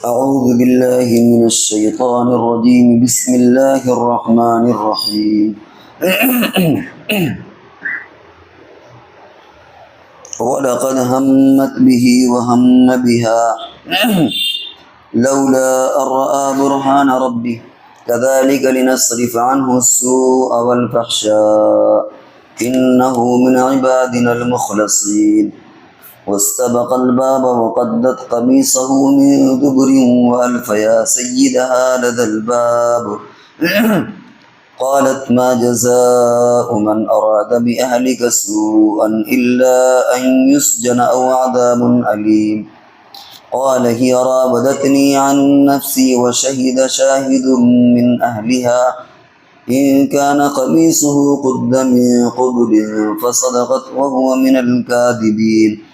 أعوذ بالله من الشيطان الرجيم بسم الله الرحمن الرحيم ولقد همت به وهم بها لولا أن رأى برهان ربه كذلك لنصرف عنه السوء والفحشاء إنه من عبادنا المخلصين واستبق الباب وقدت قميصه من دبر وألف يا سيدها لدى الباب قالت ما جزاء من أراد بأهلك سوءا إلا أن يسجن أو عذاب أليم قال هي راودتني عن نفسي وشهد شاهد من أهلها إن كان قميصه قد من قبل فصدقت وهو من الكاذبين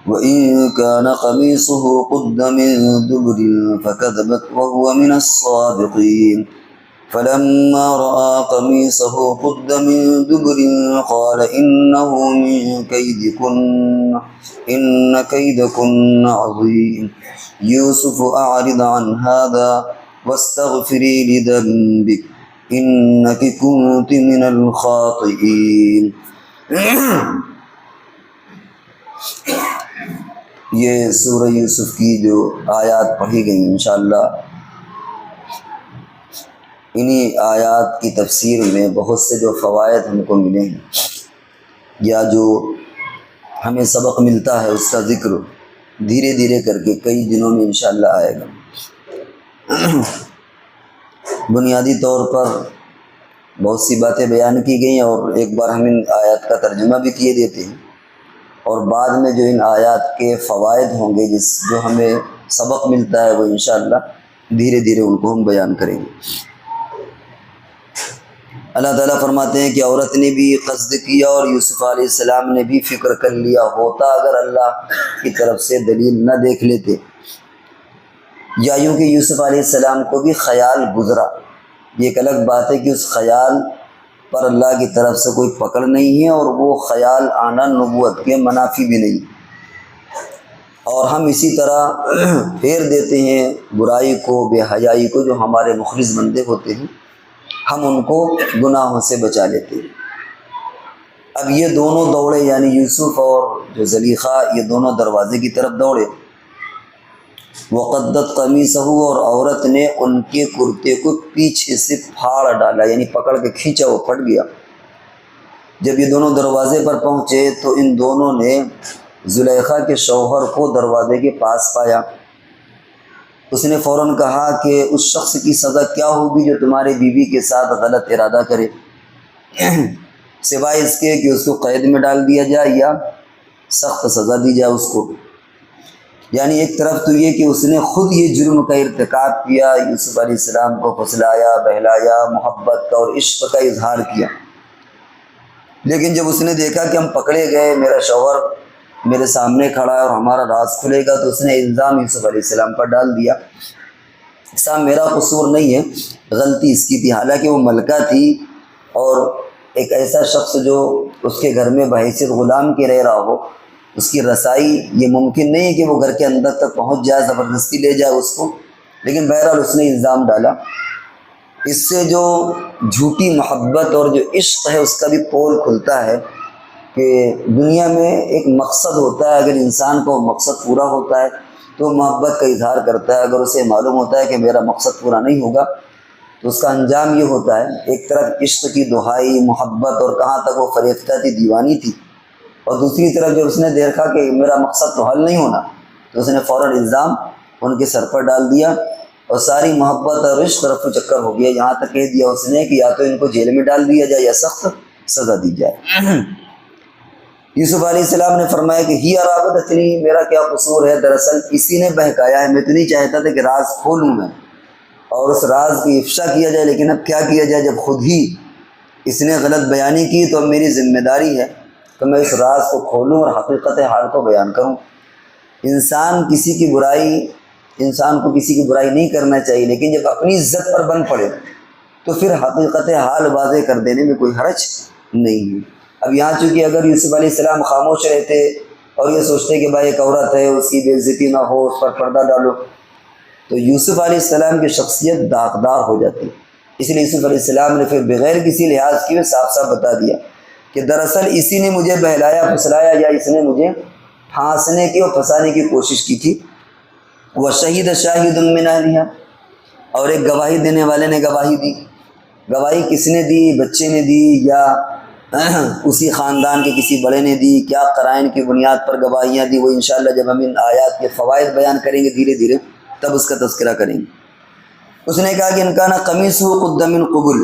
وإن كان قميصه قد من دبر فكذبت وهو من الصادقين فلما رأى قميصه قد من دبر قال إنه من كيدكن إن كيدكن عظيم يوسف أعرض عن هذا واستغفري لذنبك إنك كنت من الخاطئين. یہ سورہ یوسف کی جو آیات پڑھی گئیں انشاءاللہ انہی آیات کی تفسیر میں بہت سے جو فوائد ہم کو ملے ہیں یا جو ہمیں سبق ملتا ہے اس کا ذکر دھیرے دھیرے کر کے کئی دنوں میں انشاءاللہ آئے گا. بنیادی طور پر بہت سی باتیں بیان کی گئیں اور ایک بار ہم ان آیات کا ترجمہ بھی کیے دیتے ہیں اور بعد میں جو ان آیات کے فوائد ہوں گے جو ہمیں سبق ملتا ہے وہ انشاءاللہ دھیرے دھیرے ان کو ہم بیان کریں گے. اللہ تعالیٰ فرماتے ہیں کہ عورت نے بھی قصد کیا اور یوسف علیہ السلام نے بھی فکر کر لیا ہوتا اگر اللہ کی طرف سے دلیل نہ دیکھ لیتے یا یوں کہ یوسف علیہ السلام کو بھی خیال گزرا. یہ ایک الگ بات ہے کہ اس خیال پر اللہ کی طرف سے کوئی پکڑ نہیں ہے اور وہ خیال آنا نبوت کے منافی بھی نہیں. اور ہم اسی طرح پھیر دیتے ہیں برائی کو بے حیائی کو جو ہمارے مخلص بندے ہوتے ہیں ہم ان کو گناہوں سے بچا لیتے ہیں. اب یہ دونوں دوڑے یعنی یوسف اور جو زلیخا یہ دونوں دروازے کی طرف دوڑے. وقدت قمیصہ اور عورت نے ان کے کرتے کو پیچھے سے پھاڑ ڈالا یعنی پکڑ کے کھینچا وہ پھٹ گیا. جب یہ دونوں دروازے پر پہنچے تو ان دونوں نے زلیخا کے شوہر کو دروازے کے پاس پایا. اس نے فوراً کہا کہ اس شخص کی سزا کیا ہوگی جو تمہارے بیوی کے ساتھ غلط ارادہ کرے سوائے اس کے کہ اس کو قید میں ڈال دیا جائے یا سخت سزا دی جائے اس کو. یعنی ایک طرف تو یہ کہ اس نے خود یہ جرم کا ارتکاب کیا یوسف علیہ السلام کو پھسلایا بہلایا محبت کا اور عشق کا اظہار کیا لیکن جب اس نے دیکھا کہ ہم پکڑے گئے میرا شوہر میرے سامنے کھڑا ہے اور ہمارا راز کھلے گا تو اس نے الزام یوسف علیہ السلام پر ڈال دیا. صاحب میرا قصور نہیں ہے غلطی اس کی تھی حالانکہ وہ ملکہ تھی اور ایک ایسا شخص جو اس کے گھر میں بحیثیت غلام کے رہ رہا ہو اس کی رسائی یہ ممکن نہیں ہے کہ وہ گھر کے اندر تک پہنچ جائے زبردستی لے جائے اس کو لیکن بہرحال اس نے الزام ڈالا. اس سے جو جھوٹی محبت اور جو عشق ہے اس کا بھی پول کھلتا ہے کہ دنیا میں ایک مقصد ہوتا ہے اگر انسان کو مقصد پورا ہوتا ہے تو محبت کا اظہار کرتا ہے. اگر اسے معلوم ہوتا ہے کہ میرا مقصد پورا نہیں ہوگا تو اس کا انجام یہ ہوتا ہے ایک طرف عشق کی دہائی محبت اور کہاں تک وہ فریفتہ تھی دیوانی تھی اور دوسری طرف جب اس نے دیکھا کہ میرا مقصد تو حل نہیں ہونا تو اس نے فوراً الزام ان کے سر پر ڈال دیا اور ساری محبت اور عشق رفع چکر ہو گیا. یہاں تک کہہ دیا اس نے کہ یا تو ان کو جیل میں ڈال دیا جائے یا سخت سزا دی جائے. یوسف علیہ السلام نے فرمایا کہ ہی راودتنی میرا کیا قصور ہے دراصل اسی نے بہکایا ہے. میں تو نہیں چاہتا تھا کہ راز کھولوں میں اور اس راز کی افشا کیا جائے لیکن اب کیا کیا جائے جب خود ہی اس نے غلط بیانی کی تو اب میری ذمہ داری ہے کہ میں اس راز کو کھولوں اور حقیقت حال کو بیان کروں. انسان کو کسی کی برائی نہیں کرنا چاہیے لیکن جب اپنی عزت پر بن پڑے تو پھر حقیقت حال واضح کر دینے میں کوئی حرج نہیں ہے. اب یہاں چونکہ اگر یوسف علیہ السلام خاموش رہتے اور یہ سوچتے کہ بھائی ایک عورت ہے اس کی بے عزتی نہ ہو اس پر پردہ ڈالو تو یوسف علیہ السلام کی شخصیت داغدار ہو جاتی ہے۔ اس لیے یوسف علیہ السلام نے پھر بغیر کسی لحاظ کیے صاف صاف بتا دیا کہ دراصل اسی نے مجھے بہلایا پھسلایا، یا اس نے مجھے پھانسنے کی اور پھنسانے کی کوشش کی تھی۔ وہ شہید شاہد من اہلہا، اور ایک گواہی دینے والے نے گواہی دی۔ گواہی کس نے دی؟ بچے نے دی یا اسی خاندان کے کسی بڑے نے دی؟ کیا قرائن کی بنیاد پر گواہیاں دی؟ وہ انشاءاللہ جب ہم ان آیات کے فوائد بیان کریں گے دھیرے دھیرے تب اس کا تذکرہ کریں گے۔ اس نے کہا کہ ان کا نا قمیصہ قد من قبل،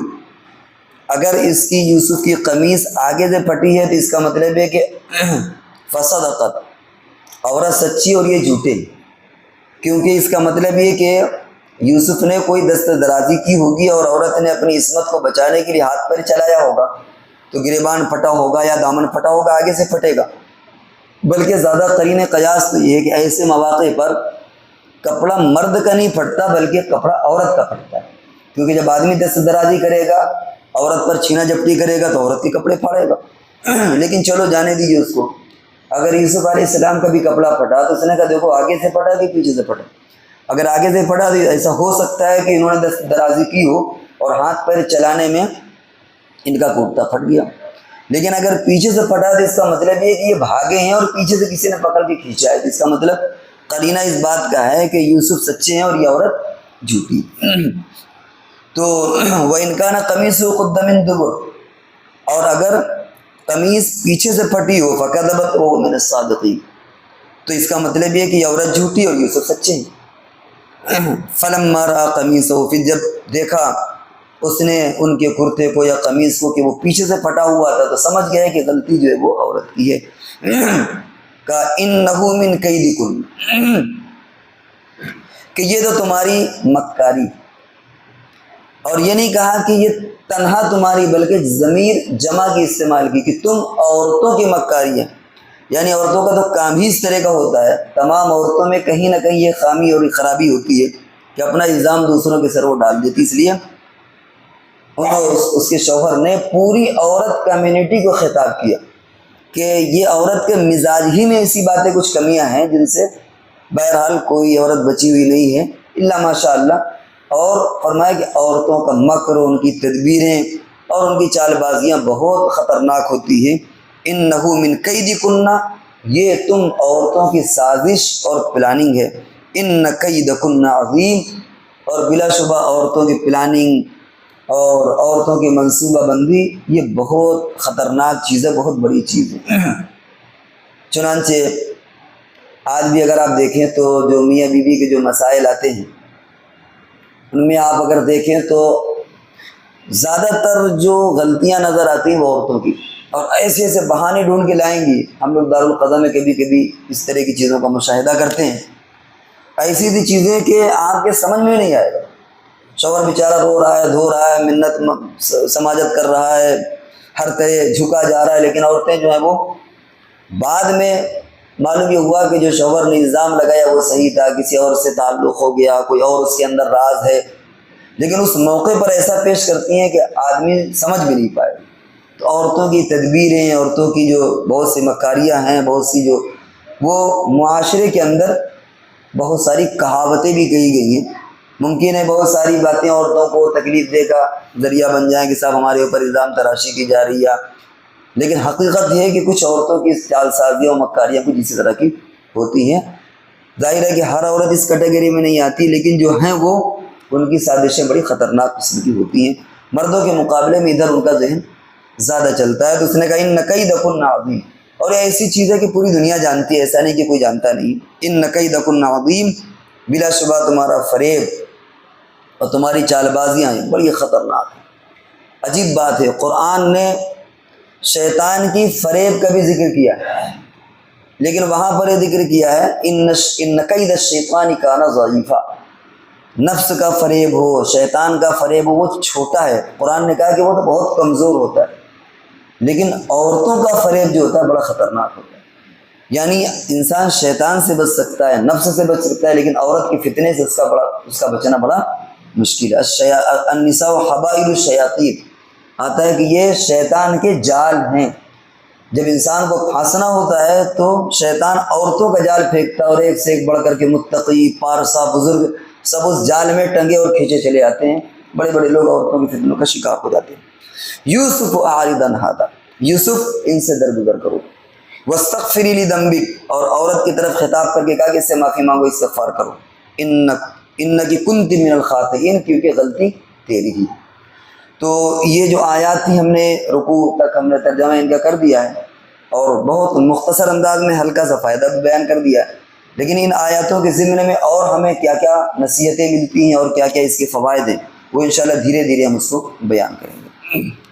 اگر اس کی یوسف کی قمیص آگے سے پھٹی ہے تو اس کا مطلب ہے کہ فصدقت، عورت سچی اور یہ جھوٹے، کیونکہ اس کا مطلب یہ کہ یوسف نے کوئی دست درازی کی ہوگی اور عورت نے اپنی عصمت کو بچانے کے لیے ہاتھ پیر چلایا ہوگا، تو گریبان پھٹا ہوگا یا دامن پھٹا ہوگا، آگے سے پھٹے گا۔ بلکہ زیادہ قرین قیاس تو یہ ہے کہ ایسے مواقع پر کپڑا مرد کا نہیں پھٹتا بلکہ کپڑا عورت کا پھٹتا ہے، کیونکہ جب آدمی دست درازی کرے گا، عورت پر چھینا جھپٹی کرے گا تو عورت کے کپڑے پھاڑے گا۔ لیکن چلو جانے دیجیے اس کو۔ اگر یوسف علیہ السلام کا بھی کپڑا پھٹا تو اس نے کہا دیکھو آگے سے پھٹا کہ پیچھے سے پھٹا۔ اگر آگے سے پھٹا تو ایسا ہو سکتا ہے کہ انہوں نے دست درازی کی ہو اور ہاتھ پیر چلانے میں ان کا کرتا پھٹ گیا، لیکن اگر پیچھے سے پھٹا تو اس کا مطلب یہ کہ یہ بھاگے ہیں اور پیچھے سے کسی نے پکڑ کے کھینچا ہے، اس کا مطلب قرینہ اس بات کا ہے کہ یوسف سچے ہیں اور یہ عورت جھوٹی۔ تو وَإِنْ كَانَ قَمِيصُهُ قُدَّ مِن دُبُرٍ، اور اگر قمیص پیچھے سے پھٹی ہو فَكَذَبَتْ وَهُوَ مِنَ الصَّادِقِينَ، تو اس کا مطلب یہ کہ یہ عورت جھوٹی اور یوسف سچے ہیں۔ فَلَمَّا رَأَىٰ قَمِيصَهُ، پھر جب دیکھا اس نے ان کے کرتے کو یا قمیص کو کہ وہ پیچھے سے پھٹا ہوا تھا، تو سمجھ گیا کہ غلطی جو ہے وہ عورت کی ہے۔ کہا اِنَّهُ مِن كَيْدِكُنَّ، کہ یہ تو تمہاری مکاری، اور یہ نہیں کہا کہ یہ تنہا تمہاری بلکہ ضمیر جمع کی استعمال کی کہ تم عورتوں کی مکاری ہیں، یعنی عورتوں کا تو کام ہی اس طرح کا ہوتا ہے، تمام عورتوں میں کہیں نہ کہیں یہ خامی اور خرابی ہوتی ہے کہ اپنا الزام دوسروں کے سر وہ ڈال دیتی۔ اس لیے اس کے شوہر نے پوری عورت کمیونٹی کو خطاب کیا کہ یہ عورت کے مزاج ہی میں ایسی باتیں کچھ کمیاں ہیں جن سے بہرحال کوئی عورت بچی ہوئی نہیں ہے الا ماشاء اللہ، اور فرمایا کہ عورتوں کا مکر، ان کی تدبیریں اور ان کی چال بازیاں بہت خطرناک ہوتی ہیں۔ انہو من کیدکن، یہ تم عورتوں کی سازش اور پلاننگ ہے۔ ان کیدکن عظیم، اور بلا شبہ عورتوں کی پلاننگ اور عورتوں کی منصوبہ بندی یہ بہت خطرناک چیز ہے، بہت بڑی چیز ہے۔ چنانچہ آج بھی اگر آپ دیکھیں تو جو میاں بیوی کے جو مسائل آتے ہیں ان میں آپ اگر دیکھیں تو زیادہ تر جو غلطیاں نظر آتی ہیں وہ عورتوں کی، اور ایسے ایسے بہانے ڈھونڈ کے لائیں گی۔ ہم لوگ دارالقضا میں کبھی کبھی اس طرح کی چیزوں کا مشاہدہ کرتے ہیں، ایسی ایسی چیزیں کہ آپ کے سمجھ میں نہیں آئے گا۔ شوہر بیچارہ رو رہا ہے، دھو رہا ہے، منت سماجت کر رہا ہے، ہر طرح جھکا جا رہا ہے، لیکن عورتیں جو ہیں وہ بعد میں معلوم یہ ہوا کہ جو شوہر نے الزام لگایا وہ صحیح تھا، کسی اور سے تعلق ہو گیا، کوئی اور اس کے اندر راز ہے، لیکن اس موقع پر ایسا پیش کرتی ہیں کہ آدمی سمجھ بھی نہیں پائے۔ تو عورتوں کی تدبیریں، عورتوں کی جو بہت سی مکاریاں ہیں، بہت سی جو وہ معاشرے کے اندر بہت ساری کہاوتیں بھی کہی گئی ہیں۔ ممکن ہے بہت ساری باتیں عورتوں کو تکلیف دے کا ذریعہ بن جائیں کہ صاحب ہمارے اوپر الزام تراشی کی جا رہی ہے، لیکن حقیقت یہ ہے کہ کچھ عورتوں کی چال سازیاں اور مکاریاں کچھ اسی طرح کی ہوتی ہیں۔ ظاہر ہے کہ ہر عورت اس کیٹیگری میں نہیں آتی، لیکن جو ہیں وہ ان کی سازشیں بڑی خطرناک قسم کی ہوتی ہیں، مردوں کے مقابلے میں ادھر ان کا ذہن زیادہ چلتا ہے۔ تو اس نے کہا ان کیدکن عظیم، اور یہ ایسی چیز ہے کہ پوری دنیا جانتی ہے، ایسا نہیں کہ کوئی جانتا نہیں۔ ان کیدکن عظیم، بلا شبہ تمہارا فریب اور تمہاری چال بازیاں ہیں بڑی خطرناک ہیں۔ عجیب بات ہے، قرآن نے شیطان کی فریب کا بھی ذکر کیا ہے، لیکن وہاں پر یہ ذکر کیا ہے ان کید الشیطان کان ضعیفا، نفس کا فریب ہو، شیطان کا فریب ہو، وہ چھوٹا ہے۔ قرآن نے کہا کہ وہ تو بہت کمزور ہوتا ہے، لیکن عورتوں کا فریب جو ہوتا ہے بڑا خطرناک ہوتا ہے۔ یعنی انسان شیطان سے بچ سکتا ہے، نفس سے بچ سکتا ہے، لیکن عورت کے فتنے سے اس کا بچنا بڑا مشکل ہے۔ النساء حبائل الشیاطین، آتا ہے کہ یہ شیطان کے جال ہیں۔ جب انسان کو پھانسنا ہوتا ہے تو شیطان عورتوں کا جال پھینکتا ہے، اور ایک سے ایک بڑھ کر کے متقی، پارسا، بزرگ سب اس جال میں ٹنگے اور کھینچے چلے آتے ہیں، بڑے بڑے لوگ عورتوں کے فتنوں کا شکار ہو جاتے ہیں۔ یوسف اعرض عن ھذا، یوسف ان سے درگزر کرو، واستغفری لذنبک، اور عورت کی طرف خطاب کر کے کہا کہ اس سے معافی مانگو، استغفار کرو، انکی کنت من الخاطئین، کیونکہ غلطی تیری ہی۔ تو یہ جو آیات تھی ہم نے رکوع تک ہم نے ترجمہ ان کا کر دیا ہے، اور بہت مختصر انداز میں ہلکا سا فائدہ بھی بیان کر دیا ہے، لیکن ان آیاتوں کے ضمن میں اور ہمیں کیا کیا نصیحتیں ملتی ہیں اور کیا کیا اس کے فوائد ہیں، وہ انشاءاللہ دھیرے دھیرے ہم اس کو بیان کریں گے۔